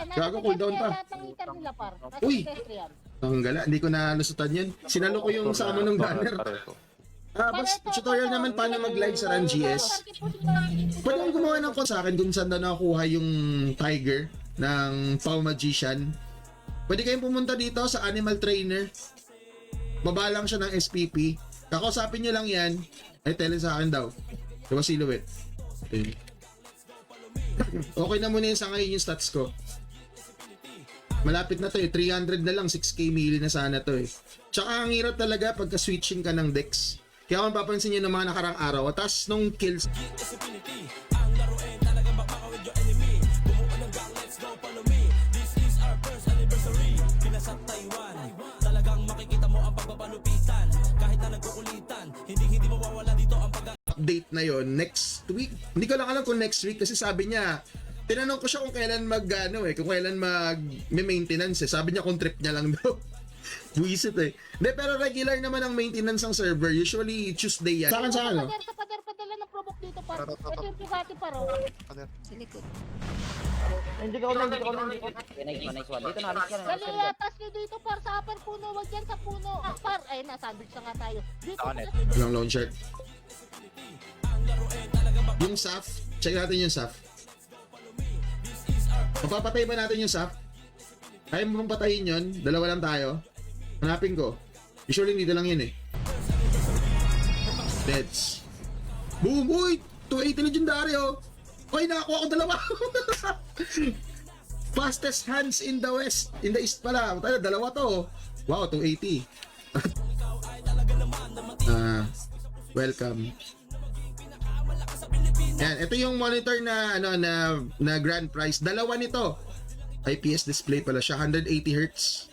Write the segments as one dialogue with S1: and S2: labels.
S1: Gago, cooldown pa.
S2: Lahat ng hitter nila, par. Nasa
S1: Uy!
S2: test yan.
S1: Ang gala, hindi ko na nasutan yun. Sinalo ko yung sa amo ng gunner. Bas, tutorial naman paano mag-live sa Run GS. Pwede kong gumawa ng sa akin kung saan na nakuha yung Tiger ng Pau Magician. Pwede kayong pumunta dito sa Animal Trainer. Baba lang siya ng SPP. Kakausapin nyo lang yan. Ay, tell sa akin daw. Diba silhouette? Okay. Okay na muna yun sa ngayon yung stats ko. Malapit na to eh. 300 na lang. 6k melee na sana to eh. Tsaka ang hirap talaga pagka switching ka ng decks. Kaya kung papansin nyo ng mga nakarang araw, atas nung kills, update na yon next week. Hindi ko lang alam kung next week kasi sabi niya, tinanong ko siya kung kailan kung kailan mag-maintenance eh. Sabi niya kung trip niya lang daw. Buisit eh. Hindi, pero regular naman ang maintenance ng server. Usually, Tuesday yan. Sa akin.
S2: Sa pader, padala ng provoke dito, par. Ito yung Bugatti, par. Sa likod.
S3: Hindi ko.
S4: Nice one. Dito na, alis ka na.
S2: Dali, atas nyo dito, par. Sa upper puno. Wag yan sa puno. Par, ay, sandwich na nga tayo. Dito,
S1: Walang launch shirt. Yung SAF, check natin yung SAF. Mapapatay ba natin yung SAF? Kaya mo bang patayin yun? Dalawa lang tayo. Hanapin ko. Usually dito lang yun eh. Deads. Boom! Uy! 280 legendary oh! Uy! Nakakuha ko dalawa! Fastest hands in the west. In the east pala. Dalawa to. Wow, 280. Welcome. Yan, ito yung monitor na na grand prize. Dalawa nito. IPS display pala siya, 180 Hz.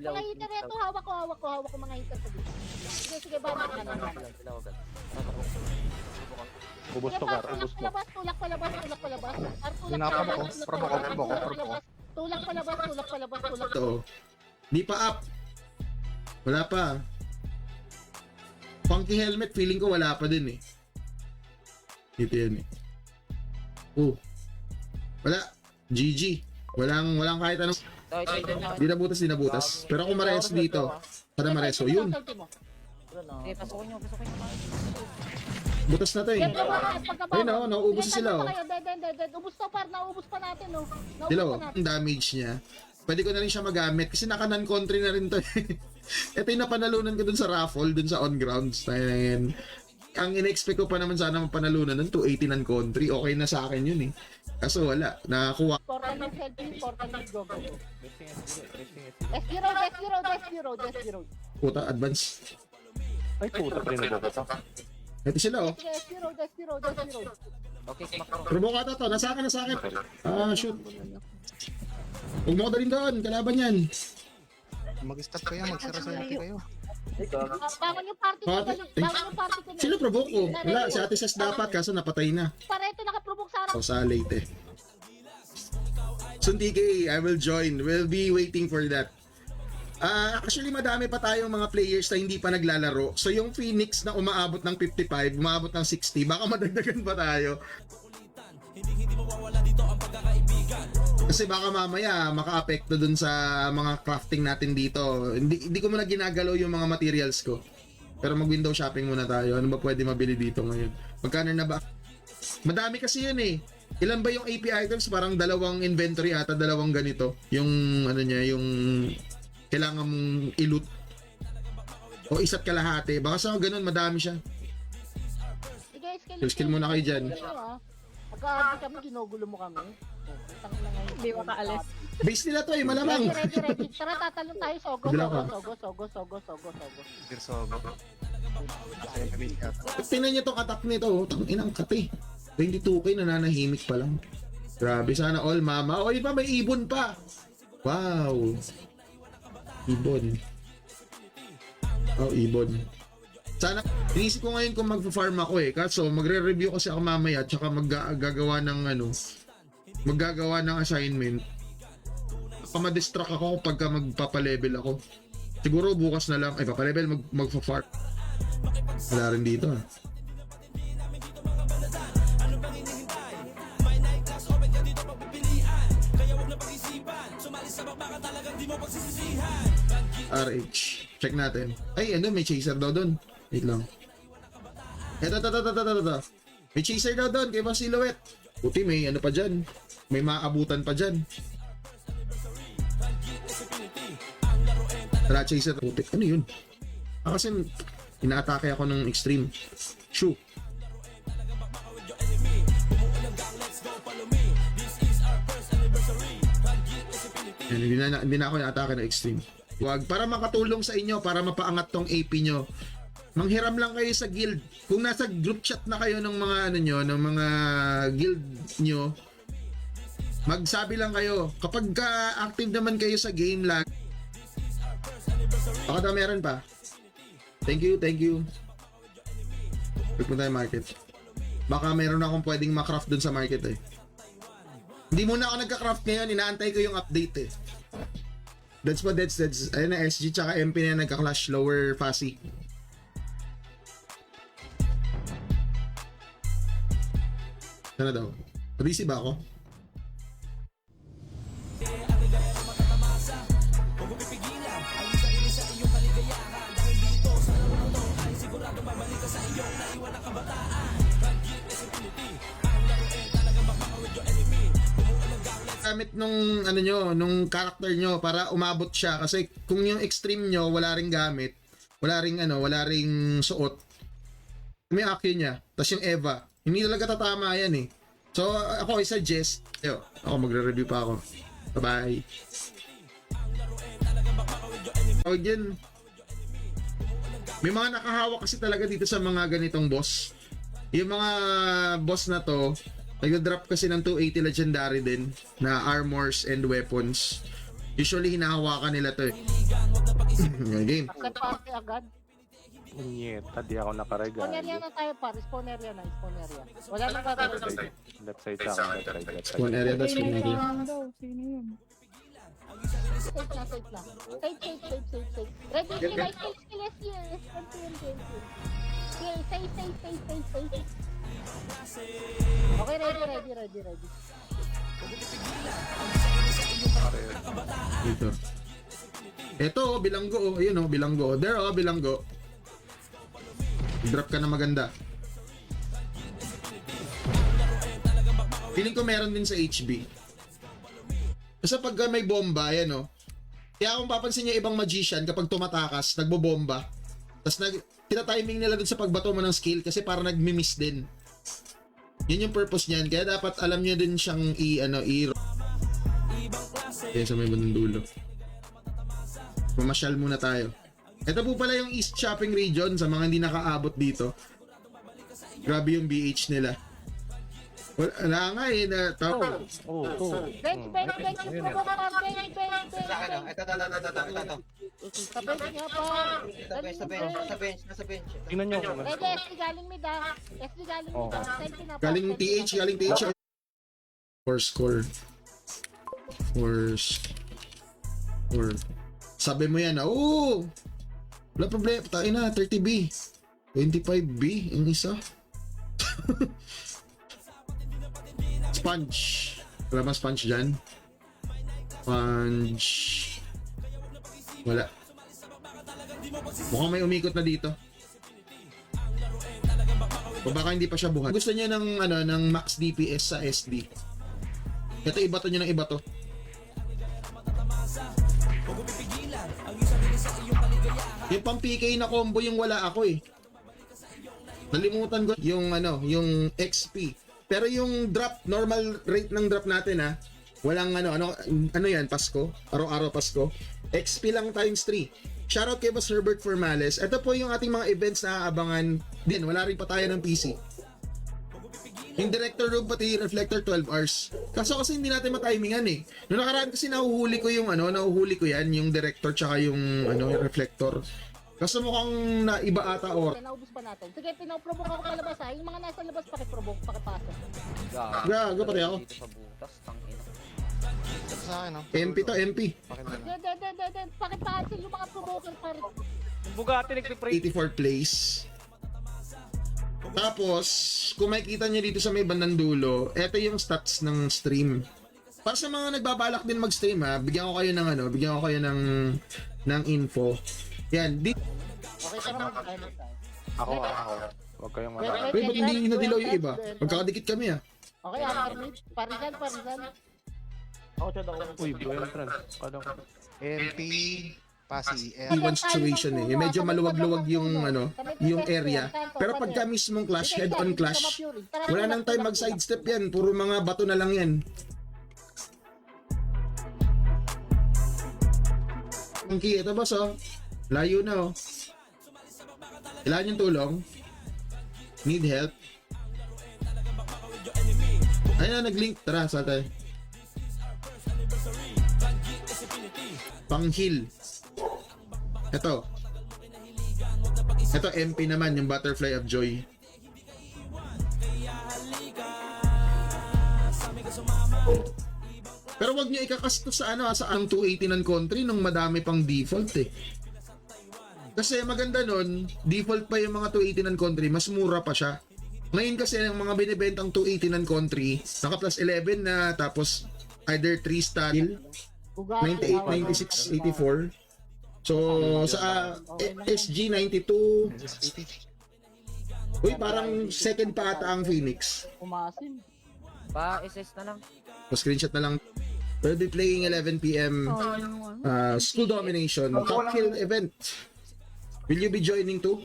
S2: mga hitter ito. Hawak ko mga hitter sa dito. Sige, baba ka na.
S3: Ubus to, Gar. Ubus to.
S2: Tulak palabas. Tulak palabas.
S1: Ito. Di pa up. Wala pa. Funky helmet, feeling ko wala pa din eh. Dito yan eh. Wala. GG. Walang kahit anong. Di nabutas. Pero kung mareso dito, para mareso, yun.
S4: Okay, pasukin nyo.
S1: Butas na to eh. Ayun o, nauubos sila o.
S2: Ubus to, par. Naubos pa natin o.
S1: Dilo, ang damage niya. Pwede ko na rin siya magamit kasi naka non-country na rin to eh. Ito yung napanalunan ko dun sa raffle, dun sa on-grounds. Ang in-expect ko pa naman sana mapanalunan ng 280 non-country. Okay na sa akin yun eh. Kaso wala, nakakuha.
S2: Portal selfie, go. S0.
S1: Puta, advance.
S3: Ay, puta, prinubok ko.
S1: Ito sila oh.
S2: S0.
S4: Okay, smack.
S1: Provokata to, nasa akin. Shoot. Huwag mo ko dalhin doon, kalaban yan.
S5: Mag-stop kayo, magsara-sarati kayo.
S2: Bangon yung party ko.
S1: Sino provoke ko? Wala, si Ate Ses dapat, kaso napatay na.
S2: Para ito nakaprovoke sa
S1: Ako sa late eh. Soon TK, I will join. We'll be waiting for that. Actually, madami pa tayong mga players na hindi pa naglalaro. So, yung Phoenix na umaabot ng 55, umaabot ng 60, baka madagdagan pa tayo. Kasi baka mamaya maka-apekto dun sa mga crafting natin dito. Hindi ko muna ginagalaw yung mga materials ko. Pero mag-window shopping muna tayo. Ano ba pwede mabili dito ngayon? Magkano na ba? Madami kasi yun eh. Ilan ba yung AP items? Parang dalawang inventory ata, dalawang ganito. Yung ano niya, yung kailangan mong i-loot. O isa't kalahati. Baka sa ganun, madami siya. Skill muna kayo dyan.
S2: Pagka kami, ginugulo mo kami. Hindi makaalis.
S1: Base nila to eh, malamang.
S2: Ready. Tara, tatalon tayo. Sogo.
S1: Tingnan niyo tong attack nito. Tanginang kate. 22k nananahimik pa lang. Grabe, sana all mama. O iba, may ibon pa. Wow. Ibon. Oh, ibon. Sana, inisip ko ngayon kung mag-farm ako eh. Kaso, magre-review kasi ako mamaya at saka maggagawa ng assignment. Pamadistract ako pagka magpapalevel ako. Siguro bukas na lang. Ay, papalevel, magpa-farm. Wala rin dito ah. RH. Check natin. Ay, ano, may chaser daw doon. Wait lang. Ito. May chaser daw doon, kay Boss Silhouette. Puti, may ano pa dyan. May maabutan pa dyan. Tara, chaser. Puti, ano yun? Kasi inaatake ako ng extreme. Shoo. Yan, hindi na ako inaatake ng extreme. Wag, para makatulong sa inyo, para mapaangat tong AP nyo. Manghiram lang kayo sa guild. Kung nasa group chat na kayo ng mga ano nyo, ng mga guild nyo, magsabi lang kayo. Kapag active naman kayo sa game lang, baka na meron pa. Thank you. Pagpunta tayo market. Baka meron akong pwedeng makraft dun sa market eh. Hindi muna ako nagka-craft ngayon, inaantay ko yung update eh. That's. Ayun na, SG tsaka MP na nagka-clash, lower Fasi. Sana daw? Busy ba ako? Gamit nung ano nyo, nung character nyo para umabot siya kasi kung yung extreme nyo wala ring gamit, wala ring suot. May Akio niya, tapos yung Eva, hindi talaga tatama yan eh. So ako i-suggest, ako magre-review pa ako. Bye-bye. Tawag yun. May mga nakahawak kasi talaga dito sa mga ganitong boss. Yung mga boss na to, nag-drop kasi ng 280 legendary din na armors and weapons. Usually hinahawakan nila to eh. Game.
S2: Agad party agad.
S3: Nyeta, di ako nakaregalo.
S2: Spawneria na tayo par. Spawneria. Wala nang gagawin.
S3: Left side sa akin, left side.
S1: Spawn area daw, spawn area.
S2: Sino yun? Safe lang. Safe. Ready, skill, yes. Safe. Okay, ready.
S1: Dito. Ito, bilanggo. Ayun bilanggo. There, bilanggo. Drop ka na maganda. Feeling ko meron din sa HB. Kasi pag may bomba, yan Kaya kung papansin niyo ibang magician kapag tumatakas, nagbobomba. Tapos tinatiming nila dun sa pagbato mo ng skill kasi para nagmi-miss din. Yun yung purpose niyan. Kaya dapat alam niyo din siyang Kaya sa may bandang dulo. Mamasyal muna tayo. Ito po pala yung East Shopping Region sa mga hindi nakaabot dito. Grabe yung BH nila. Wala nga eh.
S2: Bench. Sa bench nga pa.
S5: Nasa bench.
S3: Tingnan nyo.
S2: Ready, SG galing mid ah. SG galing mid ah. Selfie na pa.
S1: Galing TH. Score. Sabi mo yan wala problema. Tayo na, 30B. 25B, yung isa. Sponge. Wala ba sponge dyan? Sponge. Wala. Mukhang may umikot na dito. O baka hindi pa siya buhat. Gusto niya ng max DPS sa SD. Ito ibato niya ng ibato. Yung pang PK na combo yung wala ako eh. Nalimutan ko yung yung XP. Pero yung drop, normal rate ng drop natin walang ano yan, Pasko? Araw-araw Pasko. XP lang times 3. Shoutout kay Boss Herbert Formales. Ito po yung ating mga events na aabangan din. Wala rin pa tayo ng PC. Yung director room pati reflector 12 hours. Kaso kasi hindi natin matimingan eh. Noong nakaraan kasi nahuhuli ko yan, yung director tsaka yung reflector. Kaso mukhang naiba ata or.
S2: Naubos pa natin. Sige, pinaprovoke ako palabas ha. Yung mga nasa labas pakiprovoke, pakipasok.
S1: Gago pati ako.
S4: Dito sa butas, tangina.
S5: Sa akin,
S1: MP to, MP.
S2: Pakipasok yung mga provoker pa rin.
S3: Yung Bugatti nagpipray.
S1: 84 place. Tapos, kung makikita nyo dito sa may bandang dulo, eto yung stats ng stream. Para sa mga nagbabalak din mag-stream ha, bigyan ko kayo ng bigyan ko kayo ng info. Yan,
S2: Okay ka naman, ano tayo.
S3: Ako. Huwag kayong
S2: Wait,
S3: matalo.
S1: ba't hindi nadilaw yung iba? Magkakadikit kami ah.
S2: Okay, alternate. Parisan. Ako siya daw.
S3: Uy, blue entrance. Paano ko?
S5: MP, Pasi,
S1: Iwan situation eh. Medyo maluwag-luwag yung yung area. Pero pagka mismong clash, head-on clash, wala nang time mag-sidestep yan. Puro mga bato na lang yan. Monkey, ito boss oh. Layo na oh. Kailangan yung tulong. Need help. Ayun na, nag-link. Tara, saan tayo? Pang-heal. Ito. Ito, MP naman, yung Butterfly of Joy. Pero wag nyo ikakas to sa sa ang 280 ng country nung madami pang default eh. Kasi maganda nun, default pa yung mga 280 ng country, mas mura pa siya. Ngayon kasi ang mga binibentang 280 ng country, naka plus 11 na tapos either 3 star 98, 96, 84. So sa SG 92, uy parang second pa ata ang Phoenix.
S2: Umasim.
S4: Pa-SS na lang.
S1: Screenshot na lang. We'll be playing 11 PM School Domination Top Kill event. Will you be joining too?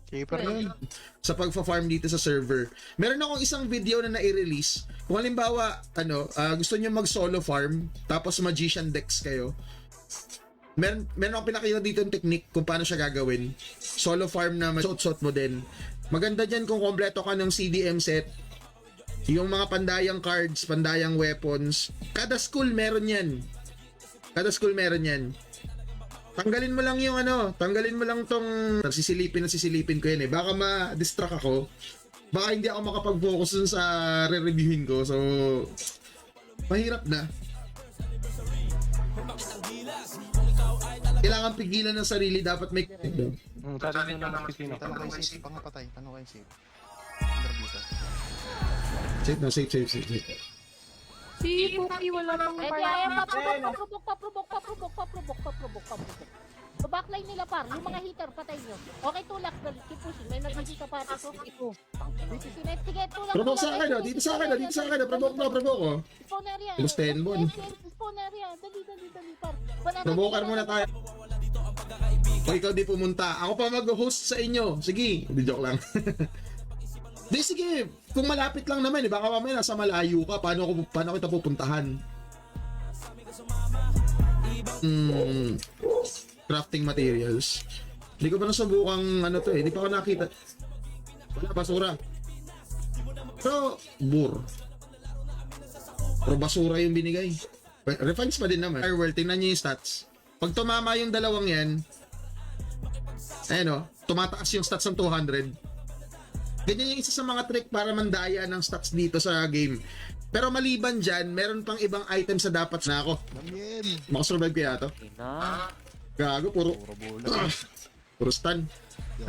S5: Keeper yun.
S1: Sa pagfa-farm dito sa server. Meron akong isang video na nai-release. Kung halimbawa, gusto niyo mag-solo farm, tapos magician decks kayo. Meron akong pinakita dito yung technique kung paano siya gagawin. Solo farm na mag-shot mo din. Maganda dyan kung kompleto ka ng CDM set. Yung mga pandayang cards, pandayang weapons. Kada school meron yan. Kada school meron yan. Tanggalin mo lang yung tanggalin mo lang tong sisilipin ko yan eh. Baka ma-distract ako. Baka hindi ako makapag-focus dun sa re-reviewin ko. So, mahirap na. Kailangan pigilan ng sarili. Dapat may...
S3: Tali nyo na ng pisino.
S5: Tanong kayo safe, pangapatay. Tanong kayo safe. Under dito.
S1: Safe na, safe.
S6: Si Puki wala pang
S2: Eh, kaya paprobok. So backline nila par, yung mga hitter, patay nyo. Okay, tulak, keep pushing. May nag-hita pa ito. Sige, tulak.
S1: Provoke sa akin, dito sa akin, provoke.
S2: Spawner yan.
S1: Gustuhin mo, no?
S2: Spawner yan. Dali, par.
S1: Provoker muna tayo. O ikaw di pumunta. Ako pa mag-host sa inyo. Sige, di joke lang. Di sige, kung malapit lang naman, baka mamaya nasa malayo ka, paano kita pupuntahan? Crafting materials. Hindi ko pa nasubukang hindi pa ako nakita. Wala, basura. Pero, basura yung binigay. Refines pa din naman. Firewall, tingnan nyo yung stats. Pag tumama yung dalawang yan, tumataas yung stats ng 200. Ganyan yung isa sa mga trick para mandaya ng stats dito sa game. Pero maliban dyan, meron pang ibang items sa dapat na ako.
S5: Damien.
S1: Makasurvive kaya to?
S4: Na.
S1: Gago, puro stun.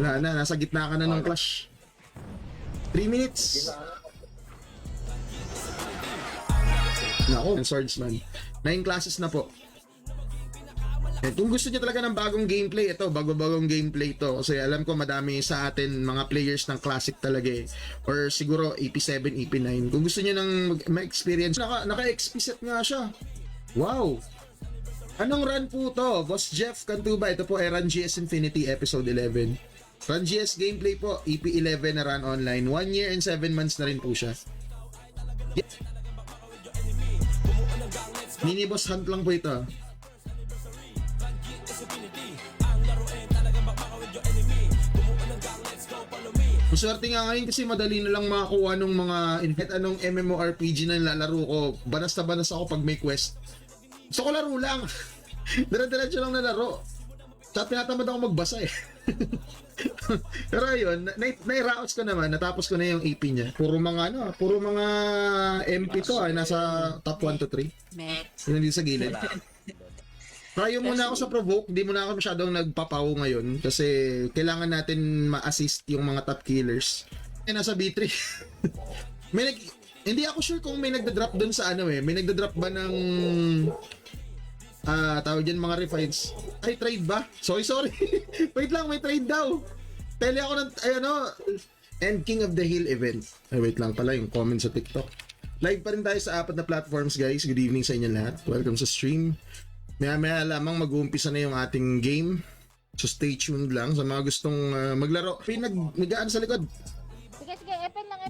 S1: Wala na, nasa gitna ka na ng clash. 3 minutes. Nako, swordsman. 9 classes na po. Eh, kung gusto niyo talaga ng bagong gameplay, ito, bagong gameplay to. Kasi alam ko madami sa atin mga players ng classic talaga eh. Or siguro AP7, AP9. Kung gusto niyo ng ma-experience, naka-XP set nga siya. Wow! Anong run po to? Boss Jeff Cantuba, ito po ay Run GS Infinity Episode 11. Run GS gameplay po, EP11 na run online. 1 year and 7 months na rin po siya. Mini boss hunt lang po ito. Maswerte nga ngayon kasi madali na lang makakuha ng mga anong MMORPG na nilalaro ko. Banas na banas ako pag may quest. Gusto ko laro lang. Dire-diretso lang na laro. At tinatamad ako magbasa eh. Pero ayun, nairaos ko naman, natapos ko na yung AP niya. Puro mga MP to nasa top 1 to 3. Yun dito sa gilid. Try muna ako sa provoke, hindi muna ako masyadong nagpapaw ngayon kasi kailangan natin ma-assist yung mga top killers. nasa B3. may nag... Hindi ako sure kung may nagda-drop doon sa ano eh. May nagda-drop ba ng... tawag dyan mga refines. Ay, trade ba? Sorry. Wait lang, may trade daw. Tele ako ng, and King of the Hill event. Ay, wait lang pala yung comment sa TikTok. Live pa rin tayo sa 4 na platforms, guys. Good evening sa inyo lahat. Welcome sa stream. Maya lamang mag-uumpisa na yung ating game. So stay tuned lang sa mga gustong maglaro. Nag-aan sa likod.
S2: Sige, epen lang.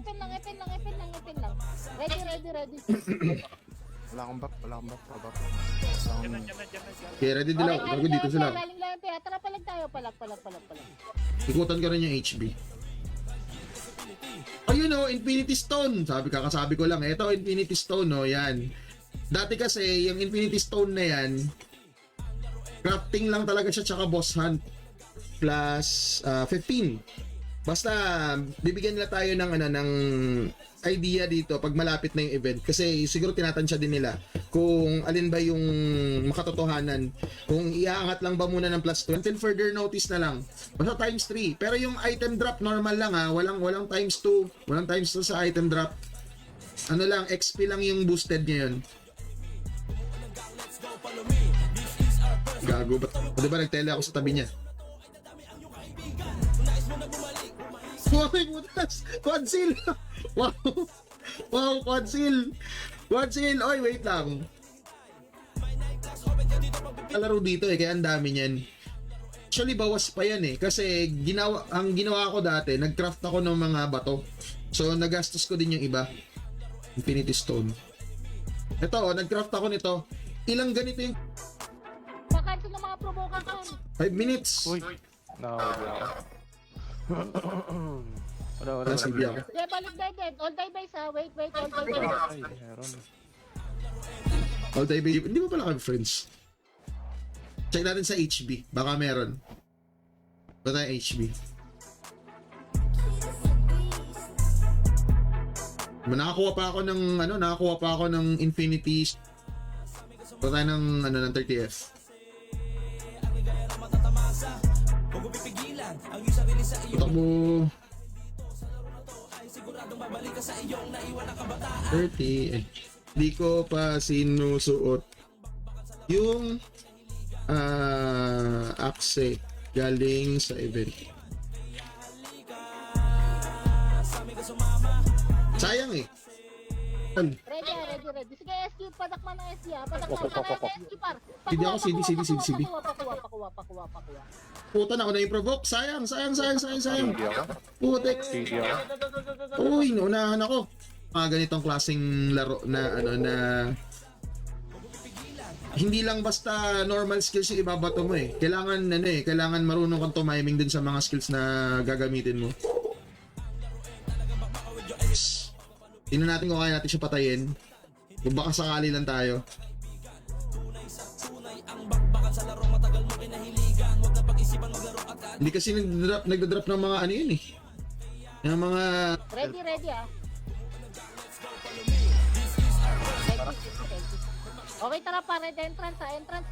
S2: Ready.
S5: Wala akong back. Probak.
S1: Okay, ready dilaw. Bago dito sila.
S2: Galing lang, tara palag tayo, palag.
S1: Ikutan ka rin yung HB. Ayun Infinity Stone. Kakasabi ko lang. Ito, Infinity Stone, yan. Dati kasi, yung Infinity Stone na yan, crafting lang talaga siya tsaka boss hunt plus 15. Basta bibigyan nila tayo ng idea dito pag malapit na yung event kasi siguro tinatansya din nila kung alin ba yung makatotohanan, kung iaangat lang ba muna ng plus 2 until further notice na lang. Basta times 3. Pero yung item drop normal lang walang times 2, walang times 2 sa item drop. Ano lang, XP lang yung boosted ngayon. Gago ba? O diba nagtele ako sa tabi niya? Wow, may butas! Quad seal! Wow, quad seal! Oy, wait lang. Kalaro dito kaya ang dami niyan. Actually, bawas pa yan kasi ang ginawa ko dati, nag-craft ako ng mga bato. So, nagastos ko din yung iba. Infinity Stone. Ito, nag-craft ako nito. Ilang ganito yung...
S2: Makancel ng mga provoker ko.
S1: 5 minutes.
S3: Uy. Nakawala ako. Wala.
S1: Sige ako.
S2: Sige, balik dead. All die base ha. Wait, all die base.
S3: Ay, meron.
S1: All day baby. Hindi mo pala kami friends. Check natin sa HB. Baka meron. Ba tayo HB? Nakakuha pa ako ng Infinity. Ba tayo ng 30F. Takbo 30 Di ko pa sinusuot yung axe galing sa event. Sayang
S2: Ready. Sige, SQ, padakman ng SQ ha. SQ par.
S1: Hindi ako, CD.
S2: Pakuha.
S1: Puta na ako na i-provoke. Sayang.
S3: Hindi ako.
S1: Putek.
S3: Hindi ako.
S1: Uy, naunahan ako. Mga ganitong klaseng laro na na hindi lang basta normal skills yung ibabato mo kailangan marunong kang tumiming dun sa mga skills na gagamitin mo. Tingnan natin kung kaya natin siya patayin. Kung baka sakali lang tayo. Hindi kasi nagda-drop ng mga yun yung mga...
S2: Ready ha. Okay, tara pa. Red entrance ha. Entrance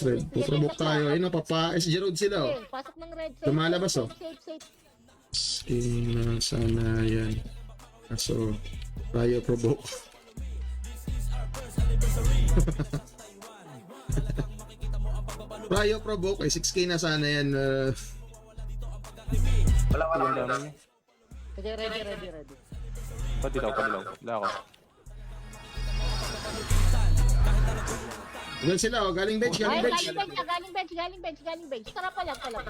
S2: red.
S1: Putrabok tayo. Ayun papa-SG road sila
S2: Okay, pasok ng red.
S1: Lumalabas
S2: Safe.
S1: Sana yan. So, tayo provoke. Tayo provoke. 6K na sana yan.
S3: Wala naman.
S2: Sige, ready.
S3: Padilaw. Wala ako.
S1: Doon sila galing bench.
S2: Galing bench. Tara palag. Tara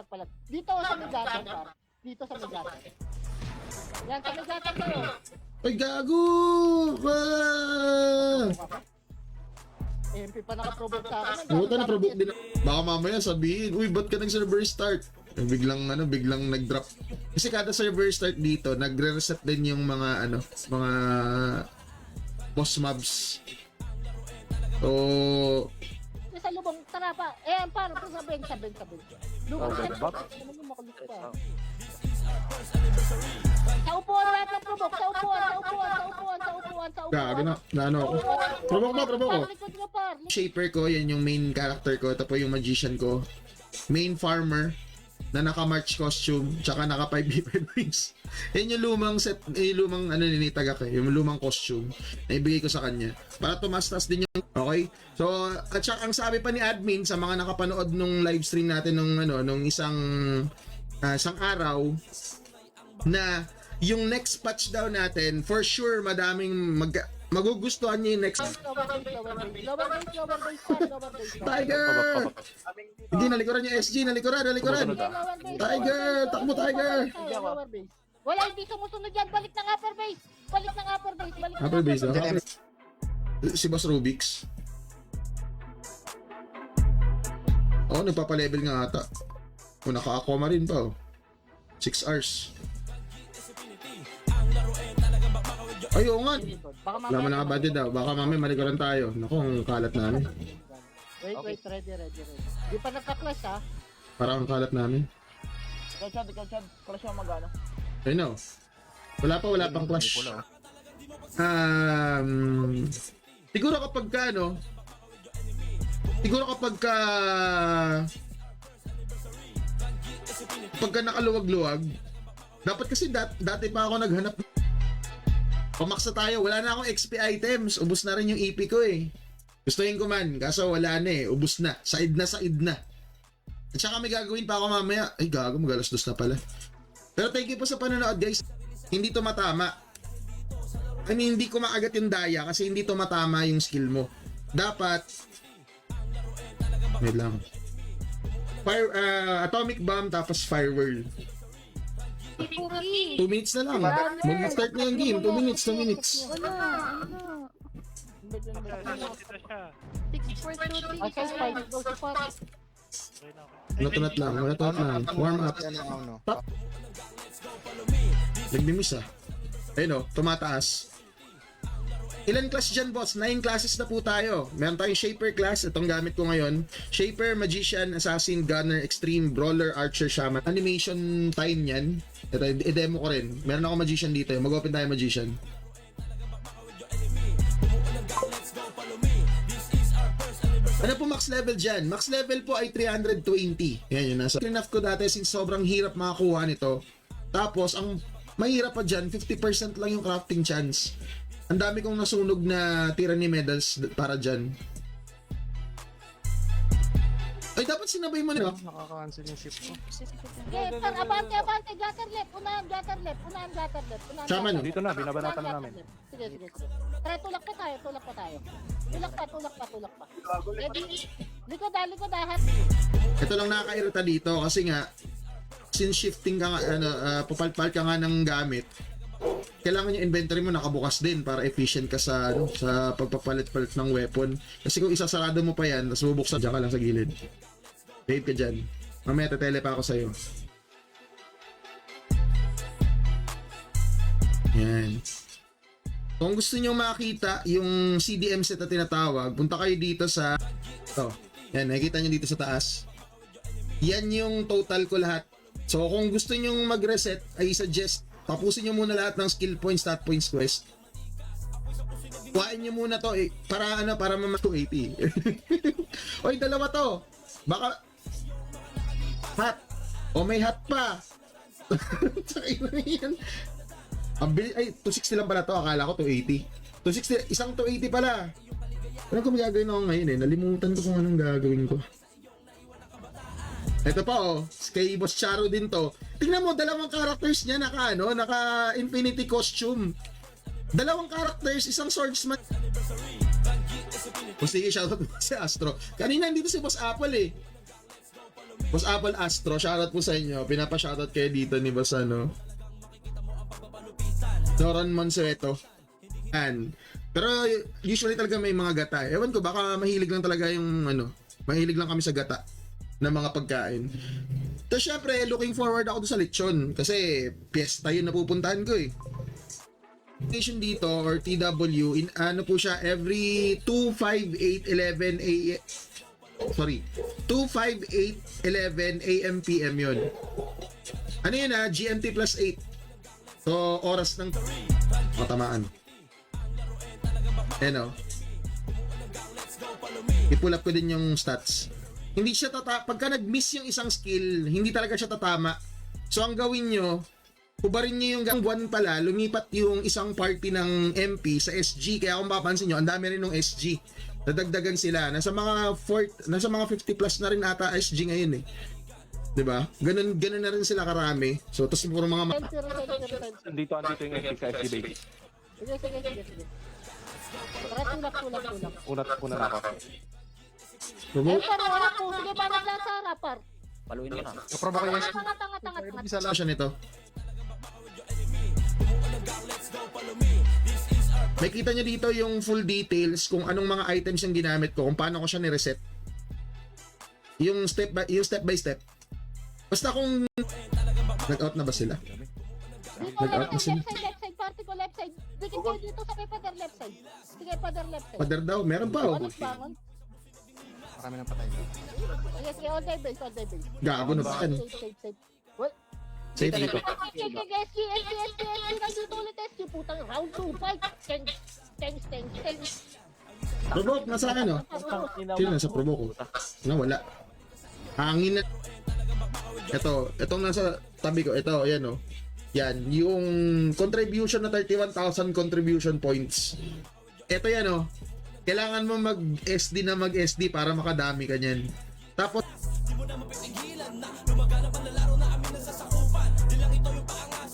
S2: palag. Dito sa Migatan par. Dito sa Migatan. Yan, sa Migatan kayo.
S1: Ay, gago!
S2: MP pa naka-provoke sa akin.
S1: Puta na provoke din. Baka mamaya sabihin, uy, ba't ka nag-server start? Biglang nag-drop. Kasi kada server start dito, nagre-reset din yung mga mga boss mobs. So,
S2: Sa lubong, tara pa. Para sa bench. Lubong sa
S3: Bot.
S2: Sa upuan lahat ng provoke. Sa upuan.
S1: gago na ano ako. Provoke ko.
S2: Likod mo par.
S1: Shaper ko, yan yung main character ko. Tapos yung magician ko. Main farmer. na naka-March costume, tsaka naka 5v5 rings. Yan yung lumang set, yung lumang ano ninitagak yung lumang costume na ibigay ko sa kanya. Para tumastas din yung, okay? So, at saka ang sabi pa ni admin sa mga nakapanood nung live stream natin nung isang araw, na yung next patch daw natin, for sure madaming magugustuhan niya yung next.
S2: Lower base.
S1: Tiger! Hindi, nalikuran yung SG, nalikuran. Tiger! Takbo, Tiger!
S2: Lower base. Wala, hindi sumusunod yan. Balik ng upper base.
S1: Upper base, oh. Si Boss Rubix. Oh, nagpapalevel nga ata. O, naka-aqua rin pa, oh. 6 hours. Ay, oo nga. Wala mo nakabudget daw. Baka mamaya malikuran tayo. Naku, ang kalat namin.
S2: Wait, ready. Di pa nagka-clash, ha?
S1: Parang ang kalat namin.
S7: Ikaw, Chad. Clash yung magano.
S1: I know. Wala pang clash. Siguro kapag ka, pagka nakaluwag-luwag, dapat kasi dati pa ako naghanap. Pamaksa tayo, wala na akong XP items. Ubus na rin yung EP ko eh. Gustuhin ko man, kaso wala na eh. Ubus na. Said na. At saka may gagawin pa ako mamaya. Ay gago, mag-alas-dos na pala. Pero thank you po sa panonood guys. Hindi to matama. I mean, hindi ko maagat yung daya kasi hindi to matama yung skill mo. Dapat wait lang. Atomic bomb tapos fire whirl. 2 minutes na lang. Mag-start na yung game. 2 minutes.
S2: Okay, spike. Go to pot.
S1: Natunat lang. Warm up. Top. Nagbimis ah. Ayun o, tumataas. Ilan class dyan boss? 9 classes na po tayo. Meron tayong Shaper class. Itong gamit ko ngayon. Shaper, Magician, Assassin, Gunner, Extreme, Brawler, Archer, Shaman. Animation time yan. Ito, i-demo ko rin. Meron ako Magician dito. Mag-open tayo Magician. Ano po max level dyan? Max level po ay 320. Yan yun. Nasa enough ko dati since sobrang hirap makakuha nito. Tapos, ang mahirap pa dyan, 50% lang yung crafting chance. Ang dami kong nasunog na tyranny medals para dyan. Ay, dapat sinabay mo na.
S5: Nakaka-cancel yung shift ko.
S2: Okay, par, abante. Gutter left. Unahan gutter left.
S1: Shaman,
S3: Dito na, binabanatan na namin.
S2: Sige. Tara, tulak pa tayo. Tulak pa. Ready? Likod ah.
S1: ito lang nakakairita dito kasi nga, since shifting ka nga, papalpal ka nga ng gamit, kailangan yung inventory mo nakabukas din para efficient ka sa pagpapalit-palit ng weapon. Kasi kung isasarado mo pa yan, tapos bubuksan, dyan ka lang sa gilid. Wait ka dyan. Mamaya tatele pa ako sa'yo. Yan. Kung gusto nyo makita yung CDM set na tinatawag, punta kayo dito sa ito. Yan, nakikita nyo dito sa taas. Yan yung total ko lahat. So kung gusto nyo mag-reset, I suggest tapusin nyo muna lahat ng skill points, stat points, quest. Kuhain nyo muna to para mama 280. Oy, dalawa to. Baka hat. O may hat pa. Tsaka na yan. Ay, 260 lang pala to. Akala ko 280. 260, isang 280 pala. Ano kung gagawin ako ngayon nalimutan ko kung anong gagawin ko. Ito pa kay Boss Charo din to. Tingnan mo, dalawang characters niya naka infinity costume. Dalawang characters, isang swordsman. O sige, shoutout po si Astro. Kanina dito si Boss Apple Boss Apple Astro, shoutout po sa inyo. Pinapa-shoutout kayo dito ni Boss Doran Monsueto. Pero usually talaga may mga gata. Ewan ko, baka mahilig lang talaga yung mahilig lang kami sa gata na mga pagkain. Tapos syempre, looking forward ako sa lechon kasi piyesta yun napupuntahan ko Station dito or TW po siya every 2, 5, 8, 11 AM. Sorry, 2, 5, 8, 11 AM PM yun. Ano yun GMT plus 8. So, oras ng matamaan. I-pull up ko din yung stats. hindi siya pagka nag-miss yung isang skill, hindi talaga siya tatama. So ang gawin nyo, hubarin nyo yung buwan pala, lumipat yung isang party ng MP sa SG. Kaya kung mapapansin nyo, ang dami rin ng SG. Nadagdagan sila. Nasa mga 50 plus na rin ata SG ngayon eh. 'Di ba? Ganun na rin sila karami. So tapos puro mga
S3: Andito yung FP sa FD base.
S2: Sige. Tara, tulak.
S3: Una na ako.
S1: promote.
S2: Par, wala po. Sige, banat lang sa harap, par.
S4: Paluin nyo na.
S5: Naproba ko yung
S2: Tanga.
S5: isa lang.
S1: Siya nito. May kita nyo dito yung full details kung anong mga items yung ginamit ko, kung paano ko siya ni-reset. Yung step by step. Basta kung nag-out na ba sila?
S2: Dito,
S1: Nag-out na
S2: left
S1: sila.
S2: side, party ko, left side. Dikit kayo dito sa may pader, left side. Sige, pader, left side.
S1: Pader daw, meron pa oh.
S2: Bangon.
S5: Marami nang patay.
S2: Sige, all day base.
S1: Gago na ba yan?
S2: Save. What?
S1: Save dito.
S2: SG, nandito ulit SG, putang round 2 fight. Thanks.
S1: Provoke, nasa ano? Sino nasa provoke ko? Nawala. Hangin na. Itong nasa tabi ko, ito, ayan o. Yan, yung contribution na 31,000 contribution points. Ito yan o. Kailangan mo mag-SD na mag-SD para makadami ka niyan. Tapos,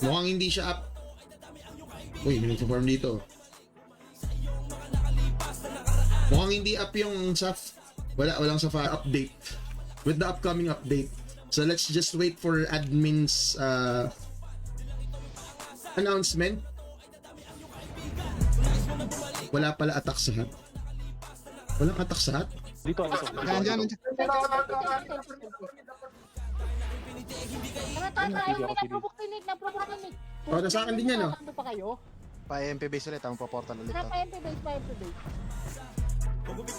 S1: mukhang hindi siya up. Uy, may nag-farm dito. Mukhang hindi up yung SAF. Walang SAF update. With the upcoming update. So let's just wait for admin's announcement. Wala pala attack sa hat. Walang attack sa hat?
S3: Dito.
S5: Diyan.
S2: Naprovoke tinig.
S1: Oh, nasa akin din yan, oh.
S2: Ano pa kayo?
S5: Pa MP base ulit, tama pa portal ulit.
S2: Tara,
S5: to.
S2: pa MP base.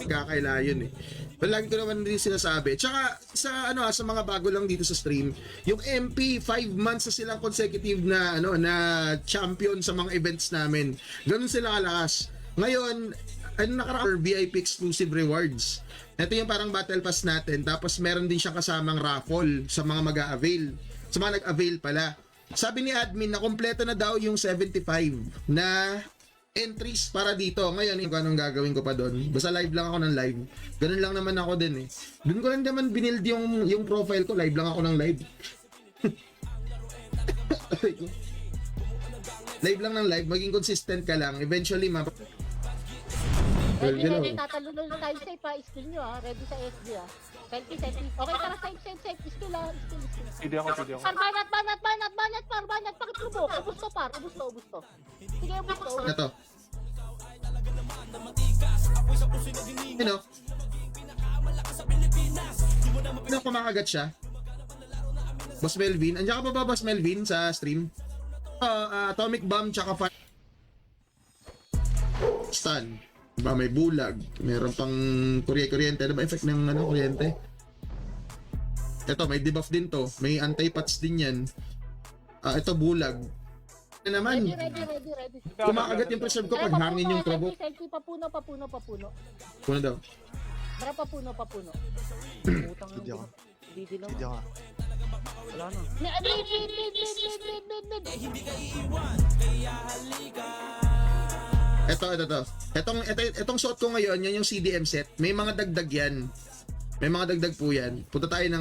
S1: Kakaila yun eh. But lagi ko naman din sinasabi. Tsaka sa sa mga bago lang dito sa stream, yung MP 5 months na silang consecutive na na champion sa mga events namin. Ganun sila kalakas. Ngayon, nakaraan VIP exclusive rewards. Ito yung parang battle pass natin. Tapos meron din siyang kasamang raffle sa mga mag-a-avail. Sa mga nag-avail pala. Sabi ni admin na kompleto na daw yung 75 na entries para dito. Ngayon, yung anong gagawin ko pa doon. Basta live lang ako ng live. Ganun lang naman ako din eh. Doon ko lang naman binild yung profile ko. Live lang ako ng live. Live lang ng live. Maging consistent ka lang. Eventually,
S2: Ready, tatalunol tayo sa ipa. Skill nyo ready sa SD Selfie. Okay, tara, save. Skill
S3: Pwede ako.
S2: Banat, pakiprovoke. Ubus to. Sige, ubus to.
S1: Ito. Kumakagat siya. Boss Melvin. Andiyan ka pa ba, Boss Melvin, sa stream? Atomic Bomb tsaka stun. Diba, may bulag. Meron pang kuryente. Ano ba effect ng kuryente? Ito, may debuff din to. May anti-patch din yan. Ito, bulag. Ano naman?
S2: Ready.
S1: Kumakagat yung preserve ko pag hangin yung provoke.
S2: Selfie, papuno.
S1: Puno daw.
S2: Tara, papuno.
S4: Utang
S5: Hindi ako.
S4: Hindi lang.
S5: Hindi ako.
S4: Wala na.
S1: Ito. Itong suot ko ngayon, yan yung CDM set. May mga dagdag yan. May mga dagdag po yan. Punta tayo ng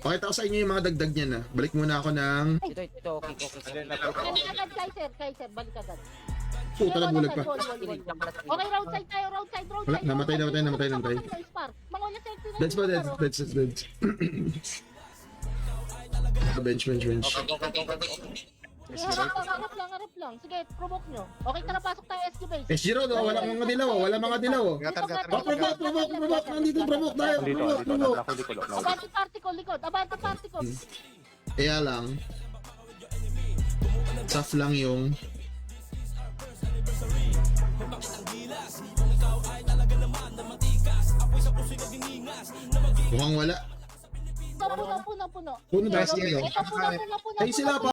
S1: pakita ko sa inyo yung mga dagdag niyan na. Balik muna ako ng
S4: Ito, okay.
S2: Balik agad, Kaiser. Balik agad.
S1: puta na bulag pa.
S2: Okay, roadside tayo.
S1: Wala, namatay. That's pa, that's. Bench.
S2: Harap lang. Sige, provoke nyo. Okay, tara, pasok tayo SG base.
S1: SG Road, wala mga dilaw.
S5: Gatar.
S1: Provoke. Nandito, provoke tayo. Provoke.
S3: Ako dito.
S2: Abante party ko, likod.
S1: Kaya lang, tough lang yung mukhang wala.
S2: Puno.
S1: Puno ba?
S2: Puno.
S1: Ay sila pa.